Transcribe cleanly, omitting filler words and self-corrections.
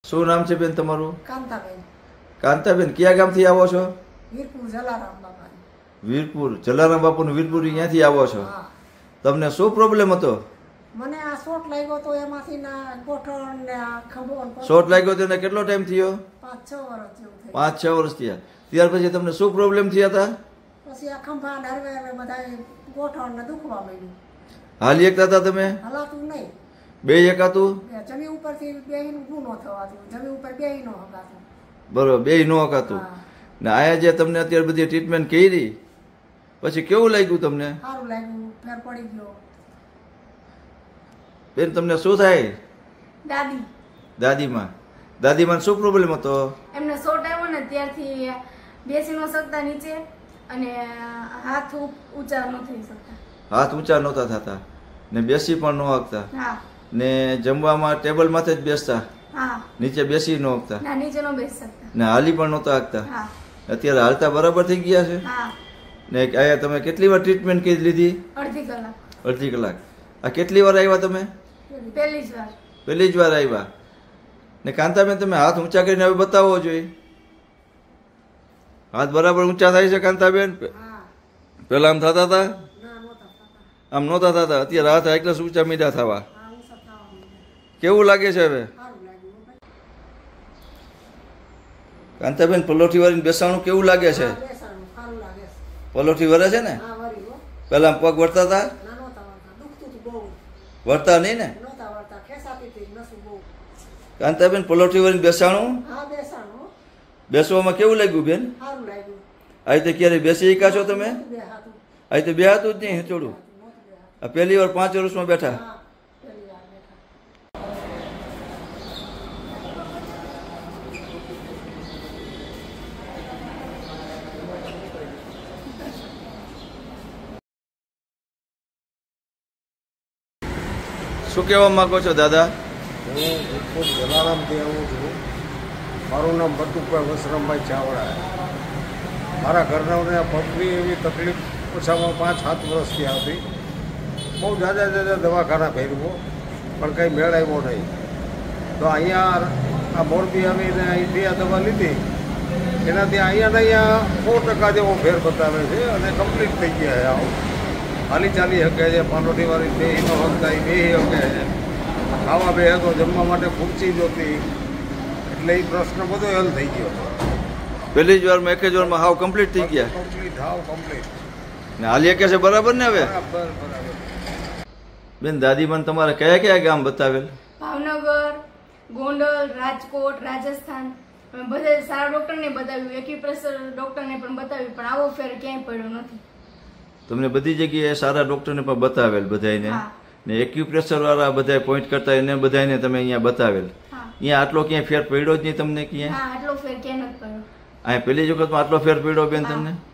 શું નામ છે બેન તમારું? કાંતાબેન. કાંતાબેન, કયા ગામથી આવો છો? વીરપુર જલારામ બાપા. વીરપુર જલારામ બાપુનું વીરપુર, અહીંયાથી આવો છો? હા. તમને શું પ્રોબ્લેમ હતો? મને આ શોટ લાગ્યો તો એમાંથી ના ગોઠણ ને આ ખંભો ને શોટ લાગ્યો તો એને કેટલો ટાઈમ થયો? 5-6 વર્ષ જેવું થયું. 5-6 વર્ષ થયા. ત્યાર પછી તમને શું પ્રોબ્લેમ થયા હતા? પછી આ ખંભા ને હરવે બધા ગોઠણ ને દુખવા માંડ્યું. હાલી એકતા હતા તમે? હલાતું નહીં. બે એકાતું? જમી ઉપરથી બેહી ઊભું ન થવાતું, જમી ઉપર બેહી ન હકાતું. બરોબર, બે ન હકાતું. હા. ને આયા જે તમને અત્યારે બધી ટ્રીટમેન્ટ કરી પછી કેવું લાગ્યું તમને? સારું લાગ્યું, ફેર પડી ગયો. બેન તમને શું થાય? દાદી દાદીમાં શું પ્રોબ્લેમ હતો? એમને શોટ આવ્યો ને ત્યારથી બેસી ન શકતા નીચે અને હાથ ઊંચા ન થઈ શકતા. હાથ ઊંચા નહોતા થતા ને બેસી પણ ન શકતા હા ને જમવામાં ટેબલ માથે જ બેસતા, હા નીચે બેસી ન શકતા ના નીચે ન બેસી શકતા. ને હાલી પણ નહોતા શકતા. હા અત્યારે હાલતા બરાબર થઈ ગયા છે હા ને આયા તમે કેટલી વાર ટ્રીટમેન્ટ કરી લીધી? અડધી કલાક. અડધી કલાક. આ કેટલી વાર આવ્યા તમે? પહેલી જ વાર. પહેલી જ વાર આવ્યા. ને કાંતાબેન તમે હાથ ઊંચા કરીને હવે બતાવવો જોઈએ. હાથ બરાબર ઊંચા થાય છે કાંતાબેન? હા. પેલા આમ થતા હતા? ના નહોતા થતા. આમ નહોતા થતા. અત્યારે હાથ એકલા ઊંચા મીઠા થવા. હા ઊંચા થવા માંડ્યા. કેવું લાગે છે હવે? સારું લાગ્યું હો ભાઈ. કાંતાબેન, પલોઠી વાળીને બેસાણું કેવું લાગે છે? હા, બેસાડું સારું લાગે છે. પલોઠી વરે છે ને? હા વળી હો. પેલા આમ પગ વળતા હતા? ના નહોતા વળતા, દુખતું હતું બહુ. વળતા નહીં ને? નહોતા વળતા, ખેંચાતી હતી નસું બહુ. કાંતાબેન, પલોઠી વાળીને બેસાણું હા બેસાડું હો. બેસવામાં કેવું લાગ્યું બેન? સારું લાગ્યું. આ રીતે ક્યારે બેસી શક્યા છો તમે? નહોતું બેહાતું. આ રીતે બેહાતું જ નહીં હચોડું. નહોતું બેહાતું. આ પહેલી વાર 5 વર્ષમાં બેઠા. હા પહેલી વાર બેઠા. શું કહેવા માંગો છો દાદા? હું વીરપુર જલારામથી આવું છું. મારું નામ બટુકભાઈ વસરામભાઈ ચાવડા. મારા ઘરનાઓને પગની એવી તકલીફ ઓછામાં 5-7 વર્ષથી હતી. બહુ જાજા દવાખાના ફેરવો પણ કંઈ મેળ આવ્યો નહીં. તો અહીંયા આ મોરબી આવીને અહીંથી આ દવા લીધી એનાથી અહીંયા 100% જેવો ફેર બતાવે છે અને કમ્પ્લીટ થઈ ગયા છે. આવું હાલી ચાલી શકે છે, પાલોઠી વાળી બેહી ન શકતા એ બેહી શકે છે. ખાવા બે તો જમવા માટે ખુરશી જોતી, એટલે એ પ્રશ્ન બધો હલ થઈ ગયો. પહેલી જ વારમાં એક જ વારમાં હાવ કમ્પ્લીટ થઈ ગયા કમ્પ્લીટ, હાવ કમ્પ્લીટ. ને હાલી કે છે બરાબર ને હવે? બરાબર બરાબર. બેન, દાદીમાન તમારે કયા કયા ગામ બતાવેલ? ભાવનગર, ગોંડલ, રાજકોટ, રાજસ્થાન અમે બધા સારા ડોક્ટરને બતાવ્યું, એક્યુપ્રેશર ડોક્ટરને પણ બતાવ્યું, પણ આવો ફેર ક્યાંય પડ્યો નથી. તમને બધી જગ્યાએ સારા ડોક્ટરને પણ બતાવેલ બધાને હા. ને એક્યુપ્રેશર વાળા બધા પોઈન્ટ કરતા એને બધાને તમે અહીંયા બતાવેલ. હા અહીંયા આટલો ક્યાંય ફેર પડ્યો જ નહીં તમને ક્યાંય? હા આટલો ફેર ક્યાંય નથી પડ્યો. અહીંયા પહેલી જ વખતમાં આટલો ફેર પડ્યો બેન તમને? હા.